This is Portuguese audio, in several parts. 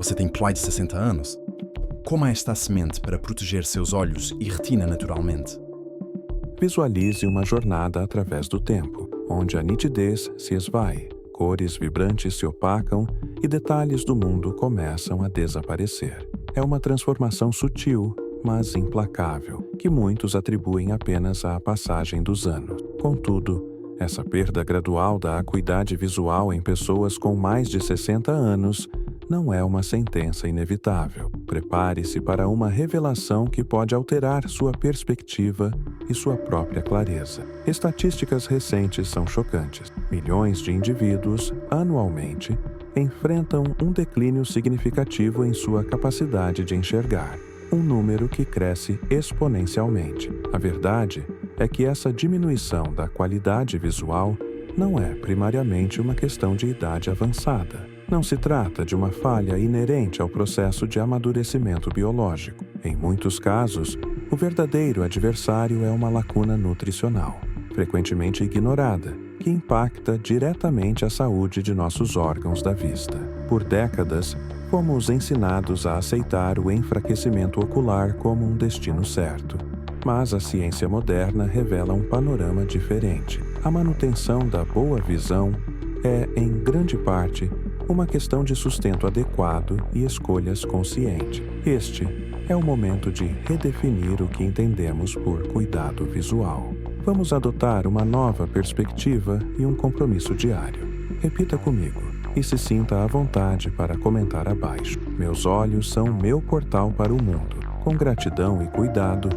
Você tem pai de 60 anos? Coma esta semente para proteger seus olhos e retina naturalmente. Visualize uma jornada através do tempo, onde a nitidez se esvai, cores vibrantes se opacam e detalhes do mundo começam a desaparecer. É uma transformação sutil, mas implacável, que muitos atribuem apenas à passagem dos anos. Contudo, essa perda gradual da acuidade visual em pessoas com mais de 60 anos não é uma sentença inevitável. Prepare-se para uma revelação que pode alterar sua perspectiva e sua própria clareza. Estatísticas recentes são chocantes. Milhões de indivíduos, anualmente, enfrentam um declínio significativo em sua capacidade de enxergar, um número que cresce exponencialmente. A verdade é que essa diminuição da qualidade visual não é primariamente uma questão de idade avançada. Não se trata de uma falha inerente ao processo de amadurecimento biológico. Em muitos casos, o verdadeiro adversário é uma lacuna nutricional, frequentemente ignorada, que impacta diretamente a saúde de nossos órgãos da vista. Por décadas, fomos ensinados a aceitar o enfraquecimento ocular como um destino certo. Mas a ciência moderna revela um panorama diferente. A manutenção da boa visão é, em grande parte, uma questão de sustento adequado e escolhas conscientes. Este é o momento de redefinir o que entendemos por cuidado visual. Vamos adotar uma nova perspectiva e um compromisso diário. Repita comigo e se sinta à vontade para comentar abaixo. Meus olhos são meu portal para o mundo. Com gratidão e cuidado,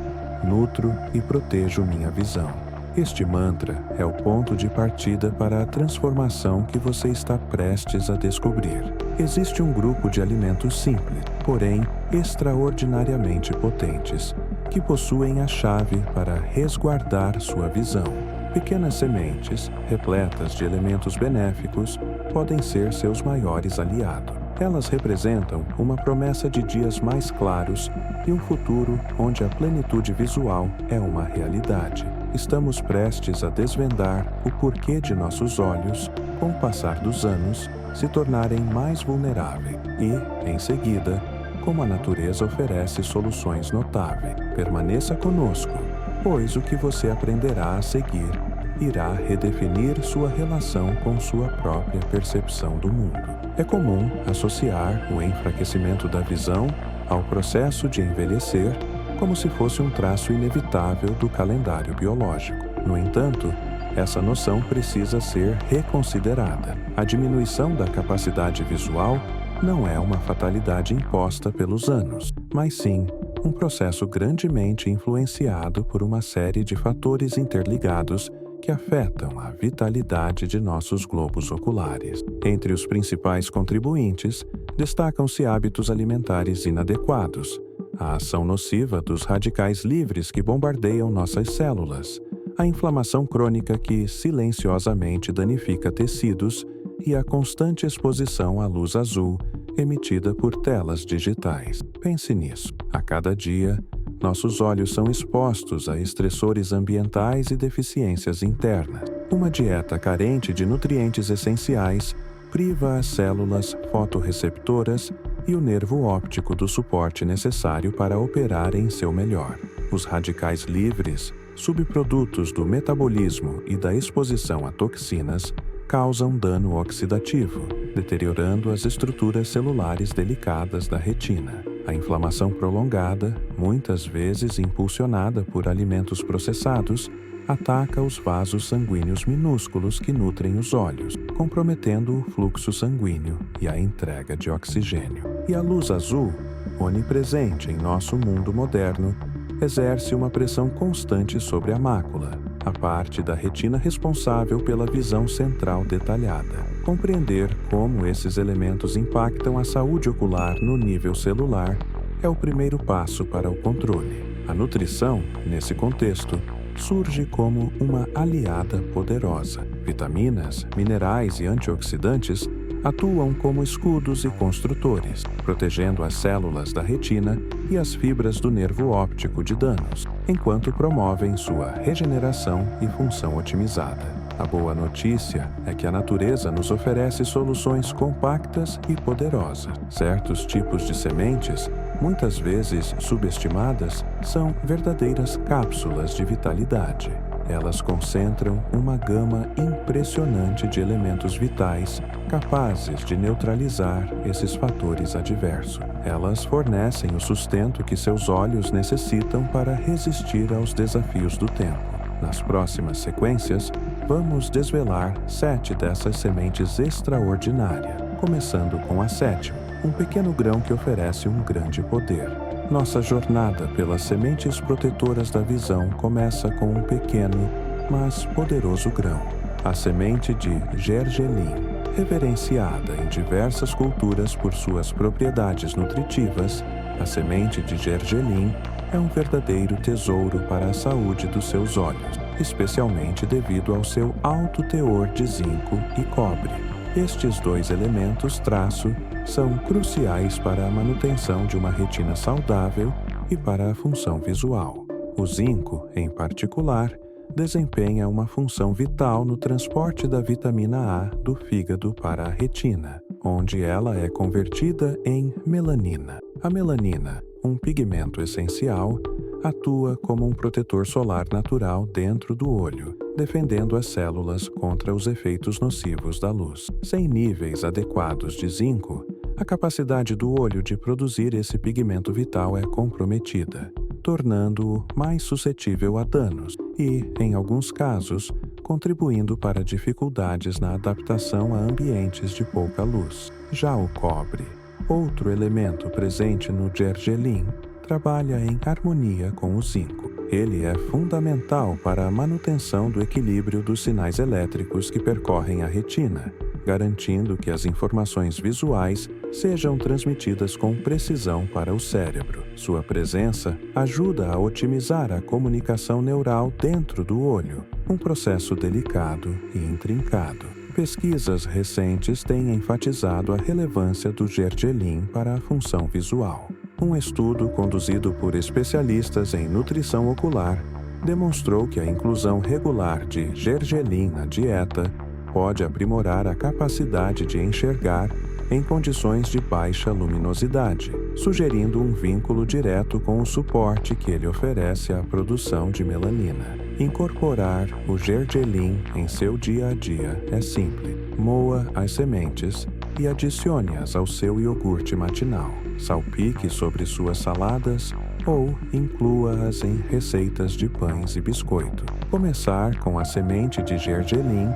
nutro e protejo minha visão. Este mantra é o ponto de partida para a transformação que você está prestes a descobrir. Existe um grupo de alimentos simples, porém extraordinariamente potentes, que possuem a chave para resguardar sua visão. Pequenas sementes, repletas de elementos benéficos, podem ser seus maiores aliados. Elas representam uma promessa de dias mais claros e um futuro onde a plenitude visual é uma realidade. Estamos prestes a desvendar o porquê de nossos olhos, com o passar dos anos, se tornarem mais vulneráveis e, em seguida, como a natureza oferece soluções notáveis. Permaneça conosco, pois o que você aprenderá a seguir irá redefinir sua relação com sua própria percepção do mundo. É comum associar o enfraquecimento da visão ao processo de envelhecer como se fosse um traço inevitável do calendário biológico. No entanto, essa noção precisa ser reconsiderada. A diminuição da capacidade visual não é uma fatalidade imposta pelos anos, mas sim um processo grandemente influenciado por uma série de fatores interligados que afetam a vitalidade de nossos globos oculares. Entre os principais contribuintes, destacam-se hábitos alimentares inadequados, a ação nociva dos radicais livres que bombardeiam nossas células, a inflamação crônica que silenciosamente danifica tecidos e a constante exposição à luz azul emitida por telas digitais. Pense nisso. A cada dia, nossos olhos são expostos a estressores ambientais e deficiências internas. Uma dieta carente de nutrientes essenciais priva as células fotorreceptoras e o nervo óptico do suporte necessário para operar em seu melhor. Os radicais livres, subprodutos do metabolismo e da exposição a toxinas, causam dano oxidativo, deteriorando as estruturas celulares delicadas da retina. A inflamação prolongada, muitas vezes impulsionada por alimentos processados, ataca os vasos sanguíneos minúsculos que nutrem os olhos, comprometendo o fluxo sanguíneo e a entrega de oxigênio. E a luz azul, onipresente em nosso mundo moderno, exerce uma pressão constante sobre a mácula, a parte da retina responsável pela visão central detalhada. Compreender como esses elementos impactam a saúde ocular no nível celular é o primeiro passo para o controle. A nutrição, nesse contexto, surge como uma aliada poderosa. Vitaminas, minerais e antioxidantes atuam como escudos e construtores, protegendo as células da retina e as fibras do nervo óptico de danos, enquanto promovem sua regeneração e função otimizada. A boa notícia é que a natureza nos oferece soluções compactas e poderosas. Certos tipos de sementes, muitas vezes subestimadas, são verdadeiras cápsulas de vitalidade. Elas concentram uma gama impressionante de elementos vitais capazes de neutralizar esses fatores adversos. Elas fornecem o sustento que seus olhos necessitam para resistir aos desafios do tempo. Nas próximas sequências, vamos desvelar 7 dessas sementes extraordinárias, começando com a 7ª, um pequeno grão que oferece um grande poder. Nossa jornada pelas sementes protetoras da visão começa com um pequeno, mas poderoso grão, a semente de gergelim. Reverenciada em diversas culturas por suas propriedades nutritivas, a semente de gergelim é um verdadeiro tesouro para a saúde dos seus olhos, especialmente devido ao seu alto teor de zinco e cobre. Estes 2 elementos traço são cruciais para a manutenção de uma retina saudável e para a função visual. O zinco, em particular, desempenha uma função vital no transporte da vitamina A do fígado para a retina, onde ela é convertida em melanina. A melanina, um pigmento essencial, atua como um protetor solar natural dentro do olho, defendendo as células contra os efeitos nocivos da luz. Sem níveis adequados de zinco, a capacidade do olho de produzir esse pigmento vital é comprometida, tornando-o mais suscetível a danos e, em alguns casos, contribuindo para dificuldades na adaptação a ambientes de pouca luz. Já o cobre, outro elemento presente no gergelim, trabalha em harmonia com o zinco. Ele é fundamental para a manutenção do equilíbrio dos sinais elétricos que percorrem a retina, garantindo que as informações visuais sejam transmitidas com precisão para o cérebro. Sua presença ajuda a otimizar a comunicação neural dentro do olho, um processo delicado e intrincado. Pesquisas recentes têm enfatizado a relevância do gergelim para a função visual. Um estudo conduzido por especialistas em nutrição ocular demonstrou que a inclusão regular de gergelim na dieta pode aprimorar a capacidade de enxergar em condições de baixa luminosidade, sugerindo um vínculo direto com o suporte que ele oferece à produção de melanina. Incorporar o gergelim em seu dia a dia é simples. Moa as sementes e adicione-as ao seu iogurte matinal. Salpique sobre suas saladas ou inclua-as em receitas de pães e biscoito. Começar com a semente de gergelim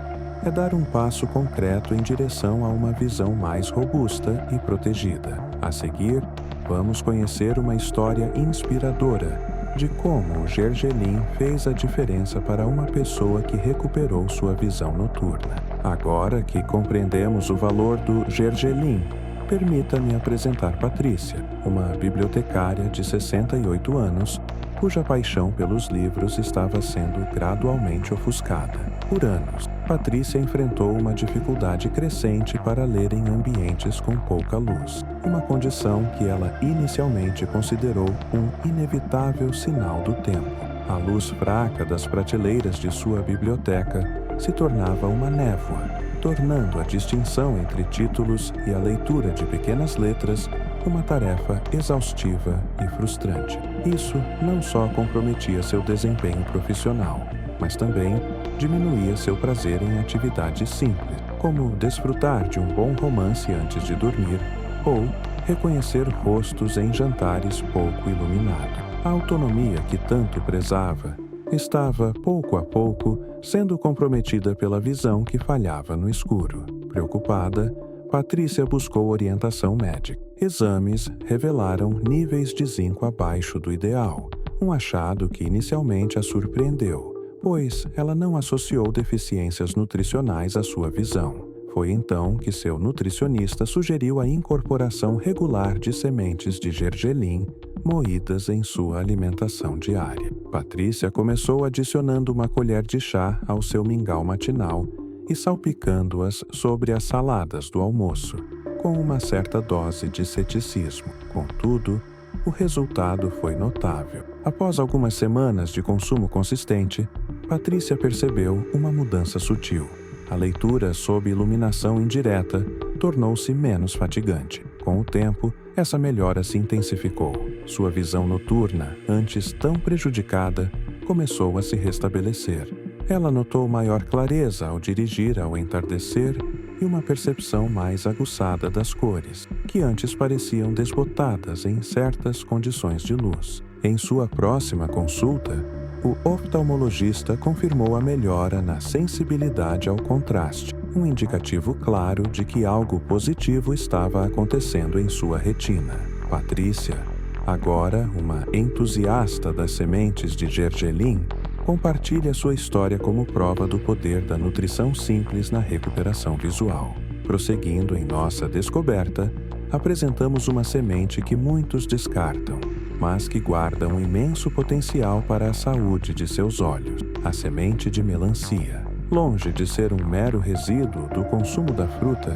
é dar um passo concreto em direção a uma visão mais robusta e protegida. A seguir, vamos conhecer uma história inspiradora de como o gergelim fez a diferença para uma pessoa que recuperou sua visão noturna. Agora que compreendemos o valor do gergelim, permita-me apresentar Patrícia, uma bibliotecária de 68 anos, cuja paixão pelos livros estava sendo gradualmente ofuscada. Por anos, Patrícia enfrentou uma dificuldade crescente para ler em ambientes com pouca luz, uma condição que ela inicialmente considerou um inevitável sinal do tempo. A luz fraca das prateleiras de sua biblioteca se tornava uma névoa, tornando a distinção entre títulos e a leitura de pequenas letras uma tarefa exaustiva e frustrante. Isso não só comprometia seu desempenho profissional, mas também diminuía seu prazer em atividades simples, como desfrutar de um bom romance antes de dormir ou reconhecer rostos em jantares pouco iluminados. A autonomia que tanto prezava estava, pouco a pouco, sendo comprometida pela visão que falhava no escuro. Preocupada, Patrícia buscou orientação médica. Exames revelaram níveis de zinco abaixo do ideal, um achado que inicialmente a surpreendeu, pois ela não associou deficiências nutricionais à sua visão. Foi então que seu nutricionista sugeriu a incorporação regular de sementes de gergelim moídas em sua alimentação diária. Patrícia começou adicionando uma colher de chá ao seu mingau matinal e salpicando-as sobre as saladas do almoço, com uma certa dose de ceticismo. Contudo, o resultado foi notável. Após algumas semanas de consumo consistente, Patrícia percebeu uma mudança sutil. A leitura sob iluminação indireta tornou-se menos fatigante. Com o tempo, essa melhora se intensificou. Sua visão noturna, antes tão prejudicada, começou a se restabelecer. Ela notou maior clareza ao dirigir ao entardecer e uma percepção mais aguçada das cores, que antes pareciam desbotadas em certas condições de luz. Em sua próxima consulta, o oftalmologista confirmou a melhora na sensibilidade ao contraste, um indicativo claro de que algo positivo estava acontecendo em sua retina. Patrícia, agora uma entusiasta das sementes de gergelim, compartilha sua história como prova do poder da nutrição simples na recuperação visual. Prosseguindo em nossa descoberta, apresentamos uma semente que muitos descartam, mas que guarda um imenso potencial para a saúde de seus olhos: a semente de melancia. Longe de ser um mero resíduo do consumo da fruta,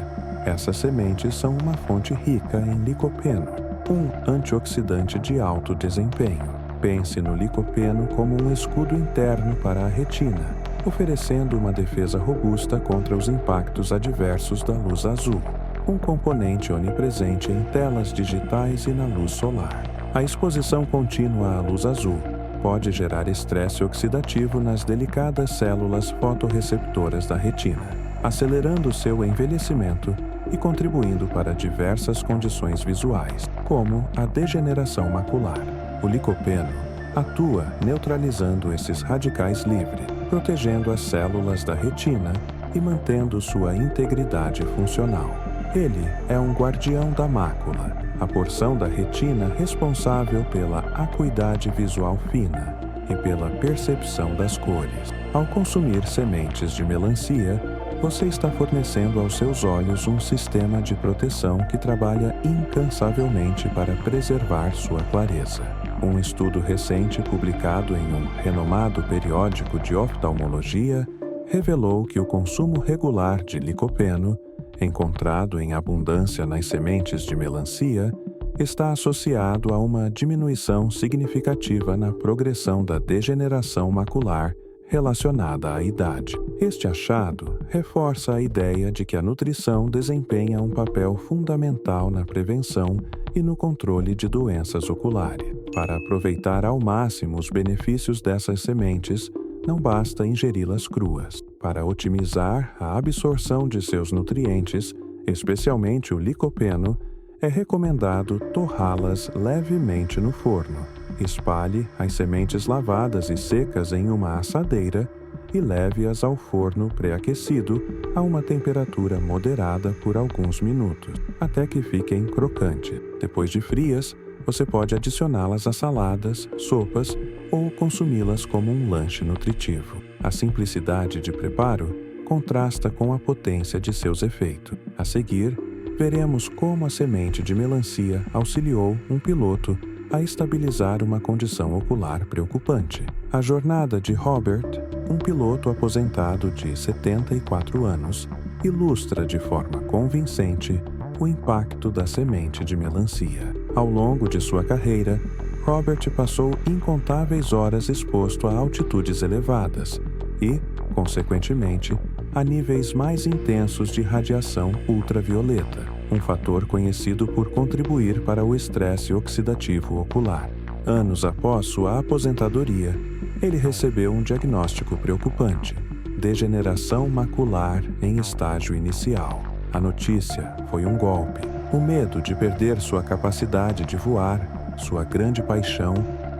essas sementes são uma fonte rica em licopeno, um antioxidante de alto desempenho. Pense no licopeno como um escudo interno para a retina, oferecendo uma defesa robusta contra os impactos adversos da luz azul, um componente onipresente em telas digitais e na luz solar. A exposição contínua à luz azul pode gerar estresse oxidativo nas delicadas células fotorreceptoras da retina, acelerando seu envelhecimento e contribuindo para diversas condições visuais, como a degeneração macular. O licopeno atua neutralizando esses radicais livres, protegendo as células da retina e mantendo sua integridade funcional. Ele é um guardião da mácula, a porção da retina responsável pela acuidade visual fina e pela percepção das cores. Ao consumir sementes de melancia, você está fornecendo aos seus olhos um sistema de proteção que trabalha incansavelmente para preservar sua clareza. Um estudo recente publicado em um renomado periódico de oftalmologia revelou que o consumo regular de licopeno, encontrado em abundância nas sementes de melancia, está associado a uma diminuição significativa na progressão da degeneração macular relacionada à idade. Este achado reforça a ideia de que a nutrição desempenha um papel fundamental na prevenção e no controle de doenças oculares. Para aproveitar ao máximo os benefícios dessas sementes, não basta ingeri-las cruas. Para otimizar a absorção de seus nutrientes, especialmente o licopeno, é recomendado torrá-las levemente no forno. Espalhe as sementes lavadas e secas em uma assadeira e leve-as ao forno pré-aquecido a uma temperatura moderada por alguns minutos, até que fiquem crocantes. Depois de frias, você pode adicioná-las a saladas, sopas ou consumi-las como um lanche nutritivo. A simplicidade de preparo contrasta com a potência de seus efeitos. A seguir, veremos como a semente de melancia auxiliou um piloto a estabilizar uma condição ocular preocupante. A jornada de Robert, um piloto aposentado de 74 anos, ilustra de forma convincente o impacto da semente de melancia. Ao longo de sua carreira, Robert passou incontáveis horas exposto a altitudes elevadas e, consequentemente, a níveis mais intensos de radiação ultravioleta, um fator conhecido por contribuir para o estresse oxidativo ocular. Anos após sua aposentadoria, ele recebeu um diagnóstico preocupante: degeneração macular em estágio inicial. A notícia foi um golpe. O medo de perder sua capacidade de voar, sua grande paixão,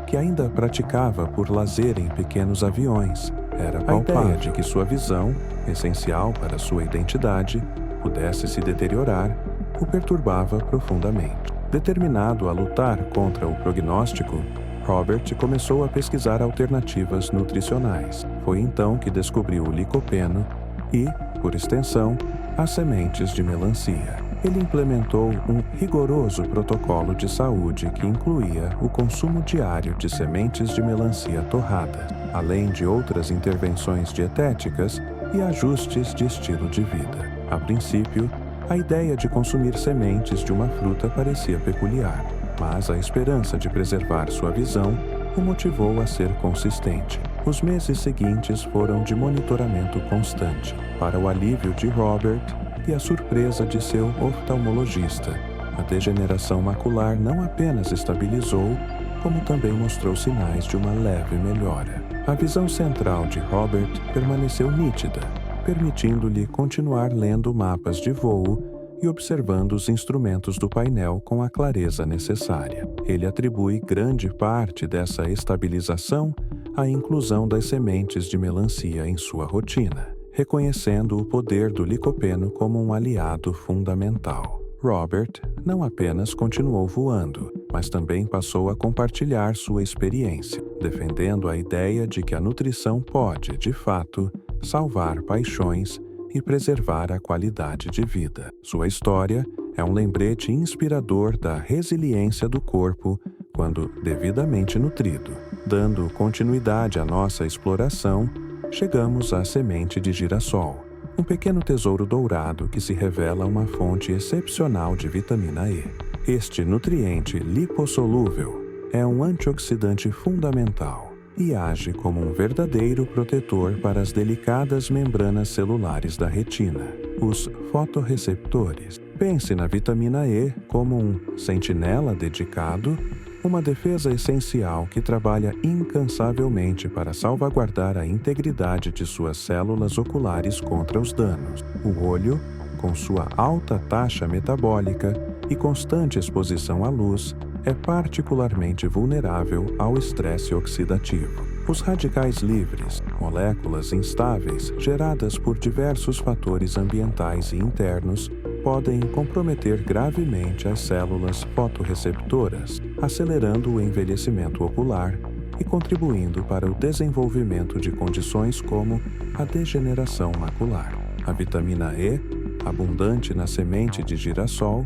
que ainda praticava por lazer em pequenos aviões, era palpável. A ideia de que sua visão, essencial para sua identidade, pudesse se deteriorar, o perturbava profundamente. Determinado a lutar contra o prognóstico, Robert começou a pesquisar alternativas nutricionais. Foi então que descobriu o licopeno e, por extensão, as sementes de melancia. Ele implementou um rigoroso protocolo de saúde que incluía o consumo diário de sementes de melancia torradas, além de outras intervenções dietéticas e ajustes de estilo de vida. A princípio, a ideia de consumir sementes de uma fruta parecia peculiar, mas a esperança de preservar sua visão o motivou a ser consistente. Os meses seguintes foram de monitoramento constante, para o alívio de Robert e a surpresa de seu oftalmologista. A degeneração macular não apenas estabilizou, como também mostrou sinais de uma leve melhora. A visão central de Robert permaneceu nítida, permitindo-lhe continuar lendo mapas de voo e observando os instrumentos do painel com a clareza necessária. Ele atribui grande parte dessa estabilização à inclusão das sementes de melancia em sua rotina, reconhecendo o poder do licopeno como um aliado fundamental. Robert não apenas continuou voando, mas também passou a compartilhar sua experiência, defendendo a ideia de que a nutrição pode, de fato, salvar paixões e preservar a qualidade de vida. Sua história é um lembrete inspirador da resiliência do corpo quando devidamente nutrido. Dando continuidade à nossa exploração, chegamos à semente de girassol, um pequeno tesouro dourado que se revela uma fonte excepcional de vitamina E. Este nutriente lipossolúvel é um antioxidante fundamental e age como um verdadeiro protetor para as delicadas membranas celulares da retina, os fotorreceptores. Pense na vitamina E como um sentinela dedicado, uma defesa essencial que trabalha incansavelmente para salvaguardar a integridade de suas células oculares contra os danos. O olho, com sua alta taxa metabólica e constante exposição à luz, é particularmente vulnerável ao estresse oxidativo. Os radicais livres, moléculas instáveis geradas por diversos fatores ambientais e internos, podem comprometer gravemente as células fotorreceptoras, acelerando o envelhecimento ocular e contribuindo para o desenvolvimento de condições como a degeneração macular. A vitamina E, abundante na semente de girassol,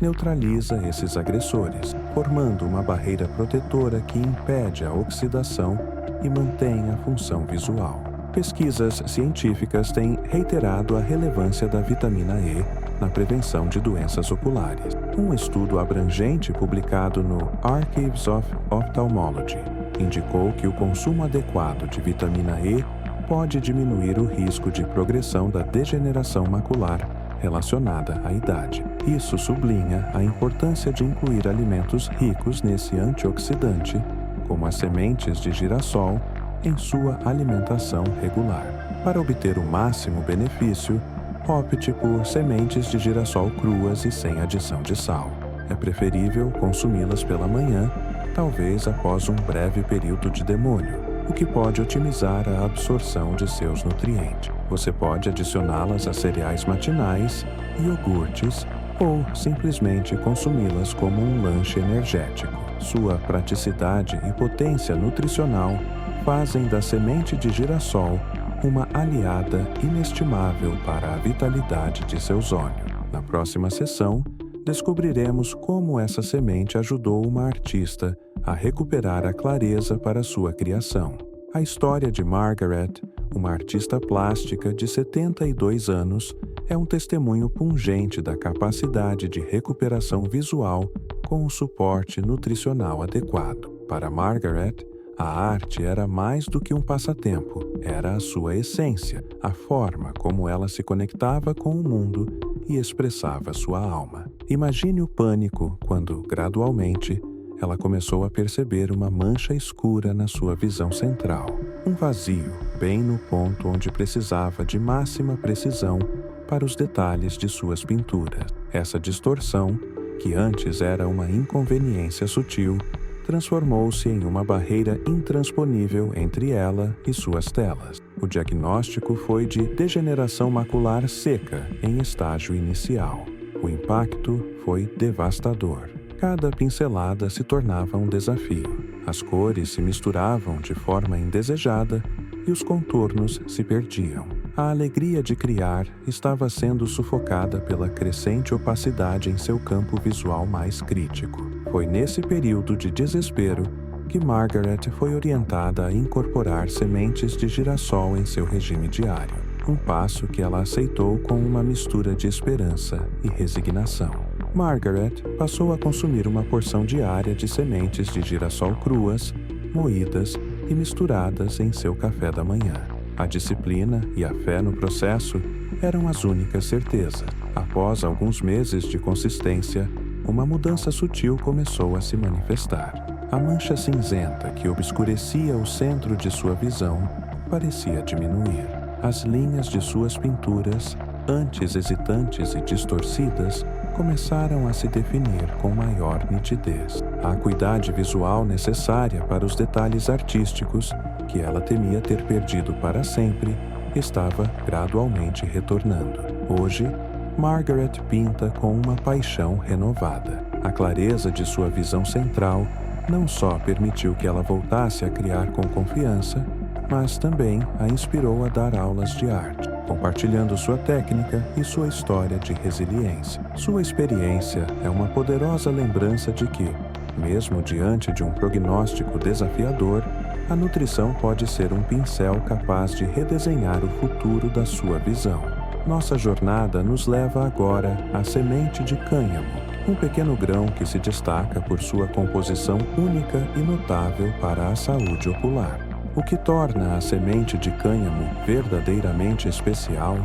neutraliza esses agressores, formando uma barreira protetora que impede a oxidação e mantém a função visual. Pesquisas científicas têm reiterado a relevância da vitamina E na prevenção de doenças oculares. Um estudo abrangente publicado no Archives of Ophthalmology indicou que o consumo adequado de vitamina E pode diminuir o risco de progressão da degeneração macular relacionada à idade. Isso sublinha a importância de incluir alimentos ricos nesse antioxidante, como as sementes de girassol, em sua alimentação regular. Para obter o máximo benefício, opte por sementes de girassol cruas e sem adição de sal. É preferível consumi-las pela manhã, talvez após um breve período de demolho, o que pode otimizar a absorção de seus nutrientes. Você pode adicioná-las a cereais matinais, iogurtes ou simplesmente consumi-las como um lanche energético. Sua praticidade e potência nutricional fazem da semente de girassol uma aliada inestimável para a vitalidade de seus olhos. Na próxima sessão, descobriremos como essa semente ajudou uma artista a recuperar a clareza para sua criação. A história de Margaret, uma artista plástica de 72 anos, é um testemunho pungente da capacidade de recuperação visual com o suporte nutricional adequado. Para Margaret, a arte era mais do que um passatempo, era a sua essência, a forma como ela se conectava com o mundo e expressava sua alma. Imagine o pânico quando, gradualmente, ela começou a perceber uma mancha escura na sua visão central. Um vazio, bem no ponto onde precisava de máxima precisão para os detalhes de suas pinturas. Essa distorção, que antes era uma inconveniência sutil, transformou-se em uma barreira intransponível entre ela e suas telas. O diagnóstico foi de degeneração macular seca em estágio inicial. O impacto foi devastador. Cada pincelada se tornava um desafio. As cores se misturavam de forma indesejada e os contornos se perdiam. A alegria de criar estava sendo sufocada pela crescente opacidade em seu campo visual mais crítico. Foi nesse período de desespero que Margaret foi orientada a incorporar sementes de girassol em seu regime diário, um passo que ela aceitou com uma mistura de esperança e resignação. Margaret passou a consumir uma porção diária de sementes de girassol cruas, moídas e e misturadas em seu café da manhã. A disciplina e a fé no processo eram as únicas certezas. Após alguns meses de consistência, uma mudança sutil começou a se manifestar. A mancha cinzenta que obscurecia o centro de sua visão parecia diminuir. As linhas de suas pinturas, antes hesitantes e distorcidas, começaram a se definir com maior nitidez. A acuidade visual necessária para os detalhes artísticos, que ela temia ter perdido para sempre, estava gradualmente retornando. Hoje, Margaret pinta com uma paixão renovada. A clareza de sua visão central não só permitiu que ela voltasse a criar com confiança, mas também a inspirou a dar aulas de arte, compartilhando sua técnica e sua história de resiliência. Sua experiência é uma poderosa lembrança de que, mesmo diante de um prognóstico desafiador, a nutrição pode ser um pincel capaz de redesenhar o futuro da sua visão. Nossa jornada nos leva agora à semente de cânhamo, um pequeno grão que se destaca por sua composição única e notável para a saúde ocular. O que torna a semente de cânhamo verdadeiramente especial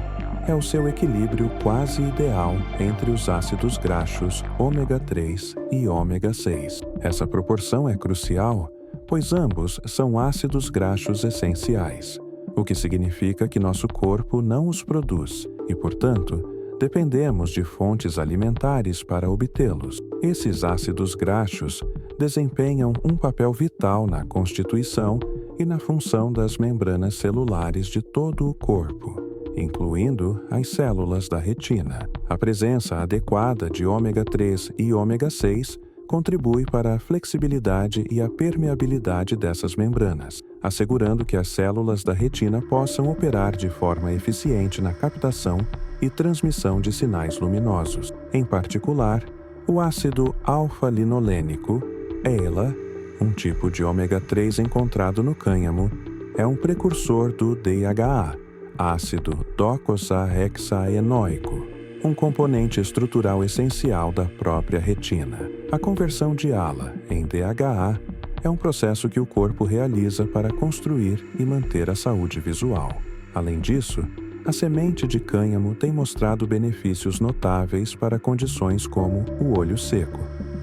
é o seu equilíbrio quase ideal entre os ácidos graxos ômega 3 e ômega 6. Essa proporção é crucial, pois ambos são ácidos graxos essenciais, o que significa que nosso corpo não os produz e, portanto, dependemos de fontes alimentares para obtê-los. Esses ácidos graxos desempenham um papel vital na constituição e na função das membranas celulares de todo o corpo, incluindo as células da retina. A presença adequada de ômega 3 e ômega 6 contribui para a flexibilidade e a permeabilidade dessas membranas, assegurando que as células da retina possam operar de forma eficiente na captação e transmissão de sinais luminosos. Em particular, o ácido alfa-linolênico, ELA, um tipo de ômega 3 encontrado no cânhamo, é um precursor do DHA, ácido docosahexaenoico, um componente estrutural essencial da própria retina. A conversão de ALA em DHA é um processo que o corpo realiza para construir e manter a saúde visual. Além disso, a semente de cânhamo tem mostrado benefícios notáveis para condições como o olho seco.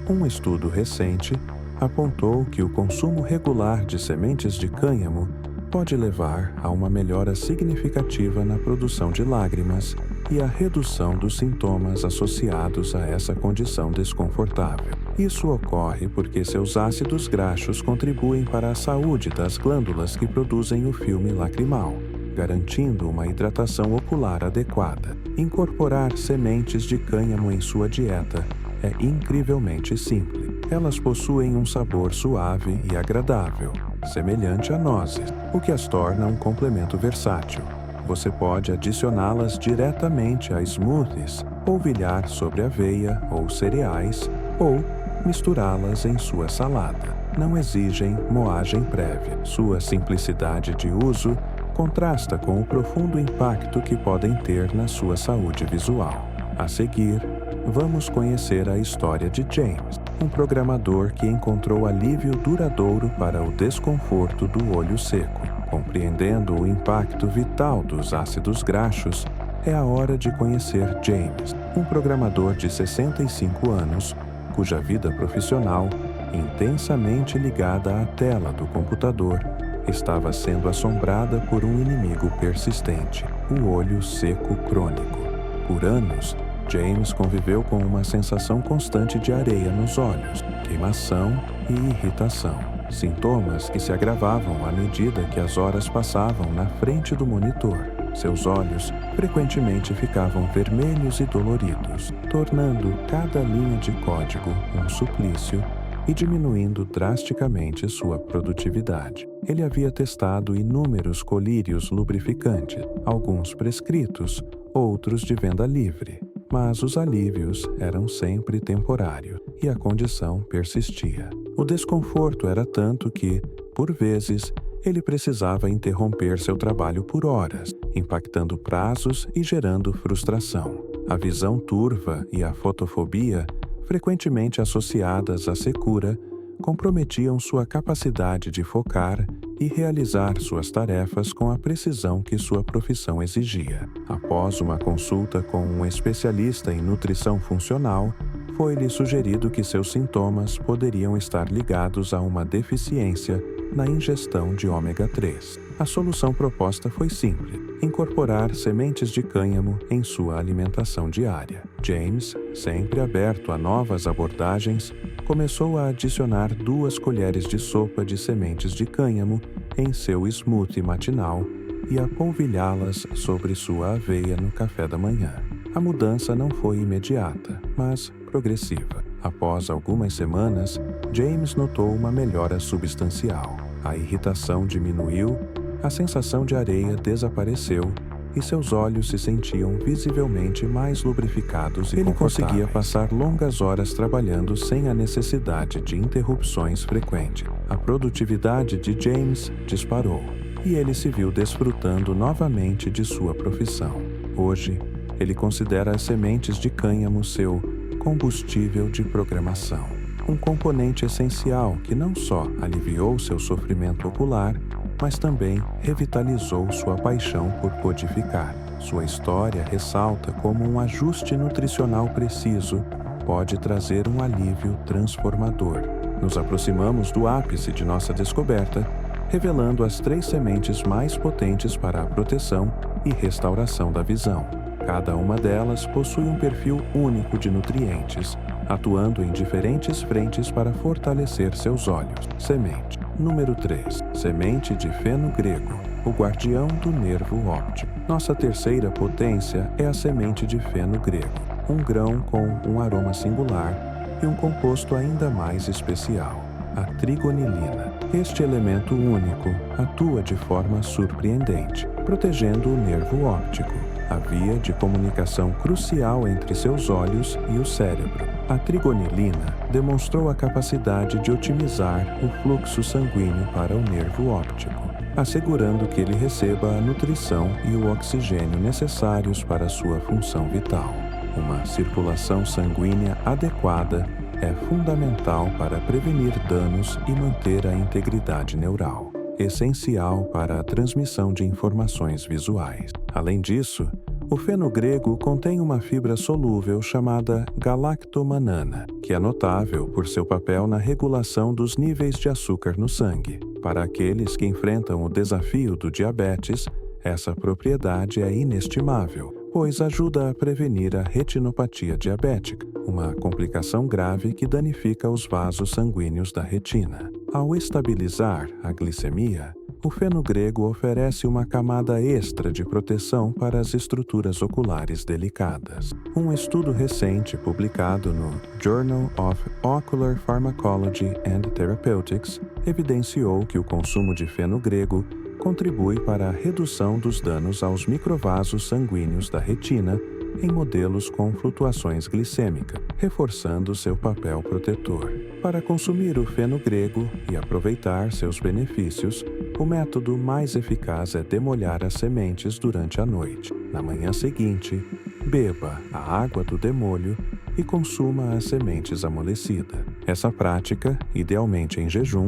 Um estudo recente apontou que o consumo regular de sementes de cânhamo pode levar a uma melhora significativa na produção de lágrimas e a redução dos sintomas associados a essa condição desconfortável. Isso ocorre porque seus ácidos graxos contribuem para a saúde das glândulas que produzem o filme lacrimal, garantindo uma hidratação ocular adequada. Incorporar sementes de cânhamo em sua dieta é incrivelmente simples. Elas possuem um sabor suave e agradável, semelhante a nozes, o que as torna um complemento versátil. Você pode adicioná-las diretamente a smoothies, polvilhar sobre aveia ou cereais, ou misturá-las em sua salada. Não exigem moagem prévia. Sua simplicidade de uso contrasta com o profundo impacto que podem ter na sua saúde visual. A seguir, vamos conhecer a história de James, um programador que encontrou alívio duradouro para o desconforto do olho seco. Compreendendo o impacto vital dos ácidos graxos, é a hora de conhecer James, um programador de 65 anos, cuja vida profissional, intensamente ligada à tela do computador, estava sendo assombrada por um inimigo persistente, o olho seco crônico. Por anos, James conviveu com uma sensação constante de areia nos olhos, queimação e irritação, sintomas que se agravavam à medida que as horas passavam na frente do monitor. Seus olhos frequentemente ficavam vermelhos e doloridos, tornando cada linha de código um suplício e diminuindo drasticamente sua produtividade. Ele havia testado inúmeros colírios lubrificantes, alguns prescritos, outros de venda livre, mas os alívios eram sempre temporários e a condição persistia. O desconforto era tanto que, por vezes, ele precisava interromper seu trabalho por horas, impactando prazos e gerando frustração. A visão turva e a fotofobia, frequentemente associadas à secura, comprometiam sua capacidade de focar e realizar suas tarefas com a precisão que sua profissão exigia. Após uma consulta com um especialista em nutrição funcional, foi-lhe sugerido que seus sintomas poderiam estar ligados a uma deficiência na ingestão de ômega 3. A solução proposta foi simples: incorporar sementes de cânhamo em sua alimentação diária. James, sempre aberto a novas abordagens, começou a adicionar 2 colheres de sopa de sementes de cânhamo em seu smoothie matinal e a polvilhá-las sobre sua aveia no café da manhã. A mudança não foi imediata, mas progressiva. Após algumas semanas, James notou uma melhora substancial. A irritação diminuiu, a sensação de areia desapareceu e seus olhos se sentiam visivelmente mais lubrificados e confortáveis. Ele conseguia passar longas horas trabalhando sem a necessidade de interrupções frequentes. A produtividade de James disparou e ele se viu desfrutando novamente de sua profissão. Hoje, ele considera as sementes de cânhamo seu combustível de programação, um componente essencial que não só aliviou seu sofrimento ocular, mas também revitalizou sua paixão por codificar. Sua história ressalta como um ajuste nutricional preciso pode trazer um alívio transformador. Nos aproximamos do ápice de nossa descoberta, revelando as 3 sementes mais potentes para a proteção e restauração da visão. Cada uma delas possui um perfil único de nutrientes, atuando em diferentes frentes para fortalecer seus olhos. Semente número 3. Semente de feno grego, o guardião do nervo óptico. Nossa terceira potência é a semente de feno grego, um grão com um aroma singular e um composto ainda mais especial, a trigonilina. Este elemento único atua de forma surpreendente, protegendo o nervo óptico, a via de comunicação crucial entre seus olhos e o cérebro. A trigonilina demonstrou a capacidade de otimizar o fluxo sanguíneo para o nervo óptico, assegurando que ele receba a nutrição e o oxigênio necessários para sua função vital. Uma circulação sanguínea adequada é fundamental para prevenir danos e manter a integridade neural, essencial para a transmissão de informações visuais. Além disso, o feno grego contém uma fibra solúvel chamada galactomanana, que é notável por seu papel na regulação dos níveis de açúcar no sangue. Para aqueles que enfrentam o desafio do diabetes, essa propriedade é inestimável, pois ajuda a prevenir a retinopatia diabética, uma complicação grave que danifica os vasos sanguíneos da retina. Ao estabilizar a glicemia, o feno grego oferece uma camada extra de proteção para as estruturas oculares delicadas. Um estudo recente publicado no Journal of Ocular Pharmacology and Therapeutics evidenciou que o consumo de feno grego contribui para a redução dos danos aos microvasos sanguíneos da retina em modelos com flutuações glicêmicas, reforçando seu papel protetor. Para consumir o feno grego e aproveitar seus benefícios, o método mais eficaz é demolhar as sementes durante a noite. Na manhã seguinte, beba a água do demolho e consuma as sementes amolecidas. Essa prática, idealmente em jejum,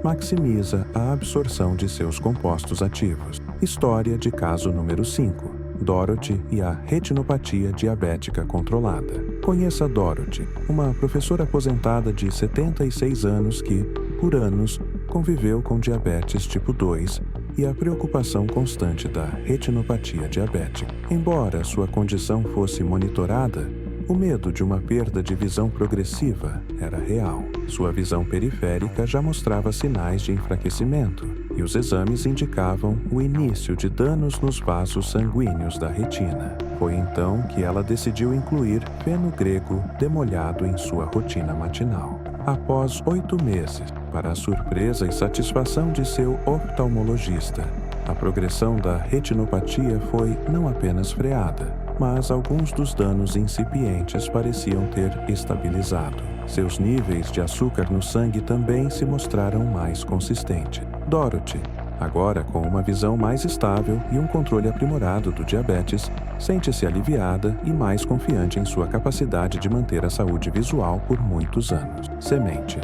maximiza a absorção de seus compostos ativos. História de caso número 5. Dorothy e a retinopatia diabética controlada. Conheça Dorothy, uma professora aposentada de 76 anos que, por anos, conviveu com diabetes tipo 2 e a preocupação constante da retinopatia diabética. Embora sua condição fosse monitorada, o medo de uma perda de visão progressiva era real. Sua visão periférica já mostrava sinais de enfraquecimento e os exames indicavam o início de danos nos vasos sanguíneos da retina. Foi então que ela decidiu incluir feno grego demolhado em sua rotina matinal. Após 8 meses, para a surpresa e satisfação de seu oftalmologista, a progressão da retinopatia foi não apenas freada, mas alguns dos danos incipientes pareciam ter estabilizado. Seus níveis de açúcar no sangue também se mostraram mais consistentes. Dorothy, agora com uma visão mais estável e um controle aprimorado do diabetes, sente-se aliviada e mais confiante em sua capacidade de manter a saúde visual por muitos anos. Semente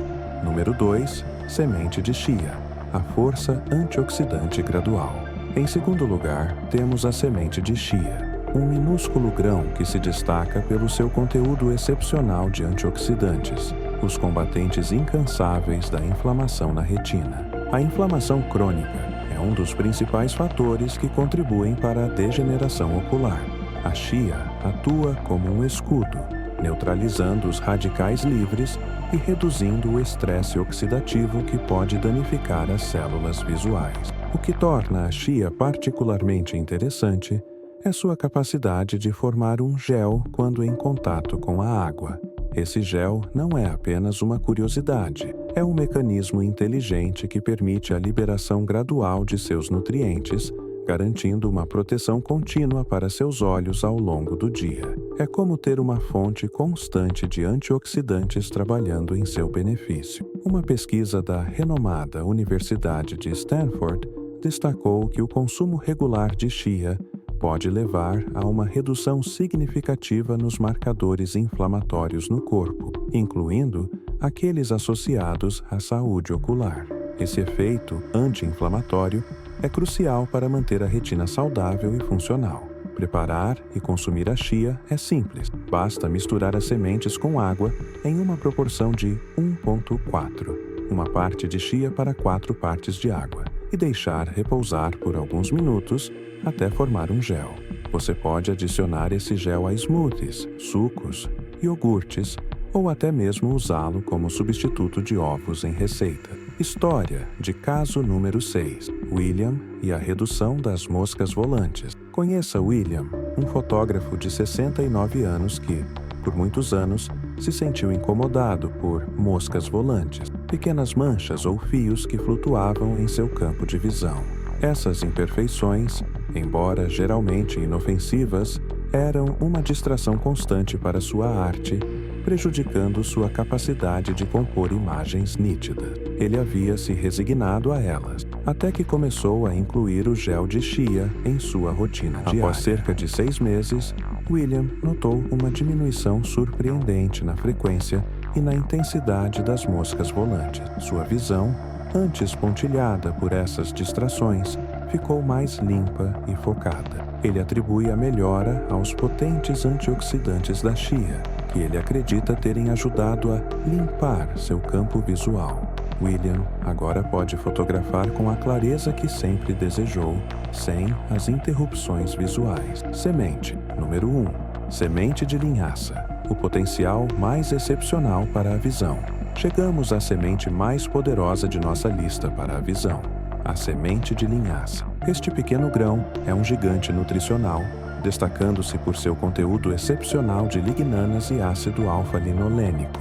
número 2. Semente de chia, a força antioxidante gradual. Em segundo lugar, temos a semente de chia, um minúsculo grão que se destaca pelo seu conteúdo excepcional de antioxidantes, os combatentes incansáveis da inflamação na retina. A inflamação crônica é um dos principais fatores que contribuem para a degeneração ocular. A chia atua como um escudo, neutralizando os radicais livres e reduzindo o estresse oxidativo que pode danificar as células visuais. O que torna a chia particularmente interessante é sua capacidade de formar um gel quando em contato com a água. Esse gel não é apenas uma curiosidade, é um mecanismo inteligente que permite a liberação gradual de seus nutrientes, garantindo uma proteção contínua para seus olhos ao longo do dia. É como ter uma fonte constante de antioxidantes trabalhando em seu benefício. Uma pesquisa da renomada Universidade de Stanford destacou que o consumo regular de chia pode levar a uma redução significativa nos marcadores inflamatórios no corpo, incluindo aqueles associados à saúde ocular. Esse efeito anti-inflamatório é crucial para manter a retina saudável e funcional. Preparar e consumir a chia é simples. Basta misturar as sementes com água em uma proporção de 1,4, uma parte de chia para 4 partes de água, e deixar repousar por alguns minutos até formar um gel. Você pode adicionar esse gel a smoothies, sucos, iogurtes ou até mesmo usá-lo como substituto de ovos em receita. História de caso número 6. William e a redução das moscas volantes. Conheça William, um fotógrafo de 69 anos que, por muitos anos, se sentiu incomodado por moscas volantes, pequenas manchas ou fios que flutuavam em seu campo de visão. Essas imperfeições, embora geralmente inofensivas, eram uma distração constante para sua arte, prejudicando sua capacidade de compor imagens nítidas. Ele havia se resignado a elas, até que começou a incluir o gel de chia em sua rotina diária. Após cerca de 6 meses, William notou uma diminuição surpreendente na frequência e na intensidade das moscas volantes. Sua visão, antes pontilhada por essas distrações, ficou mais limpa e focada. Ele atribui a melhora aos potentes antioxidantes da chia, que ele acredita terem ajudado a limpar seu campo visual. William agora pode fotografar com a clareza que sempre desejou, sem as interrupções visuais. Semente número 1. Semente de linhaça. O potencial mais excepcional para a visão. Chegamos à semente mais poderosa de nossa lista para a visão, a semente de linhaça. Este pequeno grão é um gigante nutricional, destacando-se por seu conteúdo excepcional de lignanas e ácido alfa-linolênico,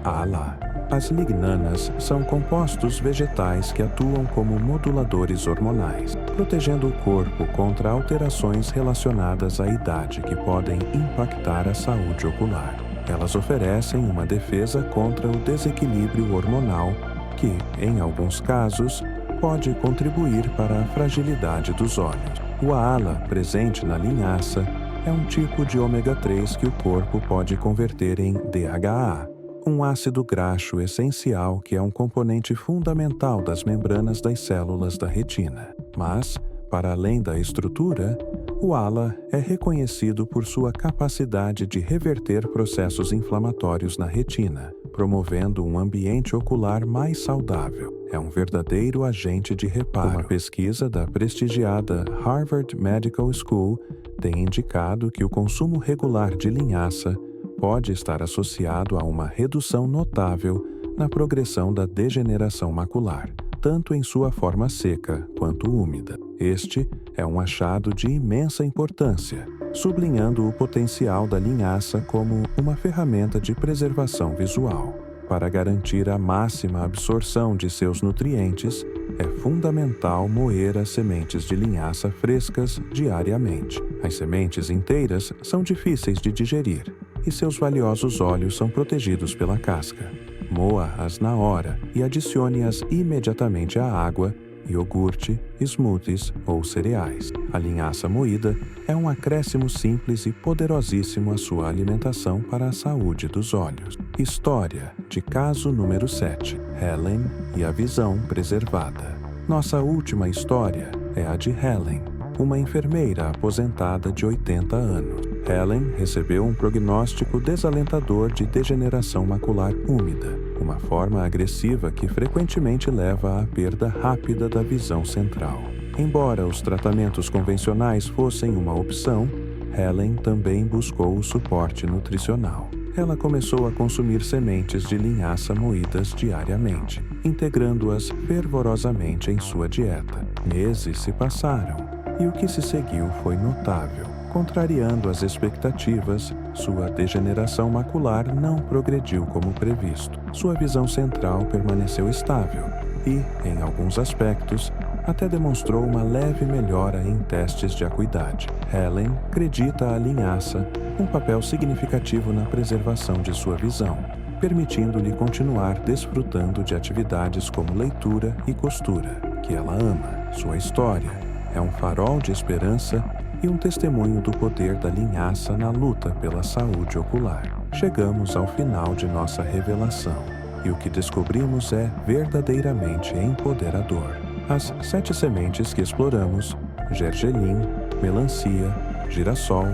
ALA. As lignanas são compostos vegetais que atuam como moduladores hormonais, protegendo o corpo contra alterações relacionadas à idade que podem impactar a saúde ocular. Elas oferecem uma defesa contra o desequilíbrio hormonal que, em alguns casos, pode contribuir para a fragilidade dos olhos. O ALA, presente na linhaça, é um tipo de ômega 3 que o corpo pode converter em DHA, um ácido graxo essencial que é um componente fundamental das membranas das células da retina. Mas, para além da estrutura, o ALA é reconhecido por sua capacidade de reverter processos inflamatórios na retina, promovendo um ambiente ocular mais saudável. É um verdadeiro agente de reparo. Uma pesquisa da prestigiada Harvard Medical School tem indicado que o consumo regular de linhaça pode estar associado a uma redução notável na progressão da degeneração macular, tanto em sua forma seca quanto úmida. Este é um achado de imensa importância, sublinhando o potencial da linhaça como uma ferramenta de preservação visual. Para garantir a máxima absorção de seus nutrientes, é fundamental moer as sementes de linhaça frescas diariamente. As sementes inteiras são difíceis de digerir e seus valiosos óleos são protegidos pela casca. Moa-as na hora e adicione-as imediatamente à água, iogurte, smoothies ou cereais. A linhaça moída é um acréscimo simples e poderosíssimo à sua alimentação para a saúde dos olhos. História de caso número 7. Helen e a visão preservada. Nossa última história é a de Helen, uma enfermeira aposentada de 80 anos. Helen recebeu um prognóstico desalentador de degeneração macular úmida, uma forma agressiva que frequentemente leva à perda rápida da visão central. Embora os tratamentos convencionais fossem uma opção, Helen também buscou o suporte nutricional. Ela começou a consumir sementes de linhaça moídas diariamente, integrando-as fervorosamente em sua dieta. Meses se passaram, e o que se seguiu foi notável. Contrariando as expectativas, sua degeneração macular não progrediu como previsto. Sua visão central permaneceu estável e, em alguns aspectos, até demonstrou uma leve melhora em testes de acuidade. Helen acredita a linhaça um papel significativo na preservação de sua visão, permitindo-lhe continuar desfrutando de atividades como leitura e costura, que ela ama. Sua história é um farol de esperança e um testemunho do poder da linhaça na luta pela saúde ocular. Chegamos ao final de nossa revelação, e o que descobrimos é verdadeiramente empoderador. As 7 sementes que exploramos, gergelim, melancia, girassol,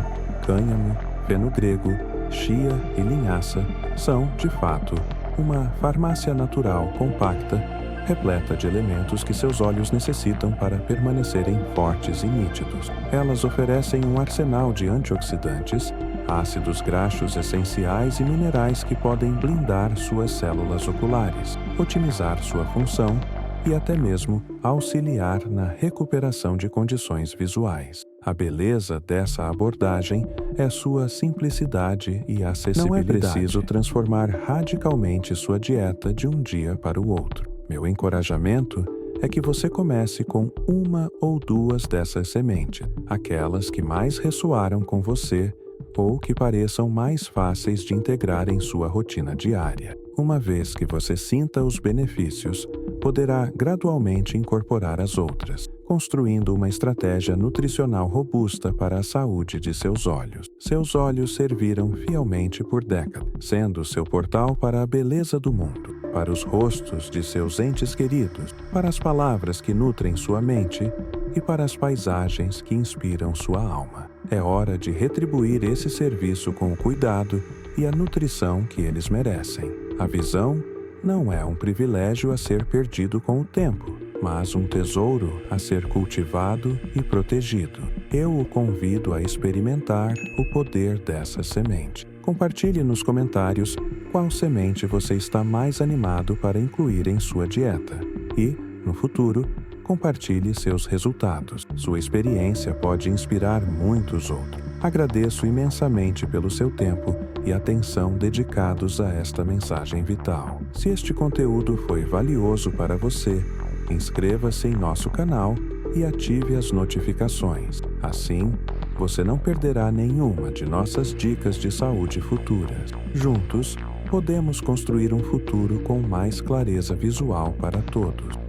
cânhamo, feno grego, chia e linhaça, são, de fato, uma farmácia natural compacta, repleta de elementos que seus olhos necessitam para permanecerem fortes e nítidos. Elas oferecem um arsenal de antioxidantes, ácidos graxos essenciais e minerais que podem blindar suas células oculares, otimizar sua função e até mesmo auxiliar na recuperação de condições visuais. A beleza dessa abordagem é sua simplicidade e acessibilidade. Não é preciso transformar radicalmente sua dieta de um dia para o outro. Meu encorajamento é que você comece com 1 ou 2 dessas sementes, aquelas que mais ressoaram com você ou que pareçam mais fáceis de integrar em sua rotina diária. Uma vez que você sinta os benefícios, poderá gradualmente incorporar as outras, construindo uma estratégia nutricional robusta para a saúde de seus olhos. Seus olhos serviram fielmente por décadas, sendo seu portal para a beleza do mundo, para os rostos de seus entes queridos, para as palavras que nutrem sua mente e para as paisagens que inspiram sua alma. É hora de retribuir esse serviço com o cuidado e a nutrição que eles merecem. A visão não é um privilégio a ser perdido com o tempo, mas um tesouro a ser cultivado e protegido. Eu o convido a experimentar o poder dessa semente. Compartilhe nos comentários qual semente você está mais animado para incluir em sua dieta. E, no futuro, compartilhe seus resultados. Sua experiência pode inspirar muitos outros. Agradeço imensamente pelo seu tempo e atenção dedicados a esta mensagem vital. Se este conteúdo foi valioso para você, inscreva-se em nosso canal e ative as notificações. Assim, você não perderá nenhuma de nossas dicas de saúde futuras. Juntos, podemos construir um futuro com mais clareza visual para todos.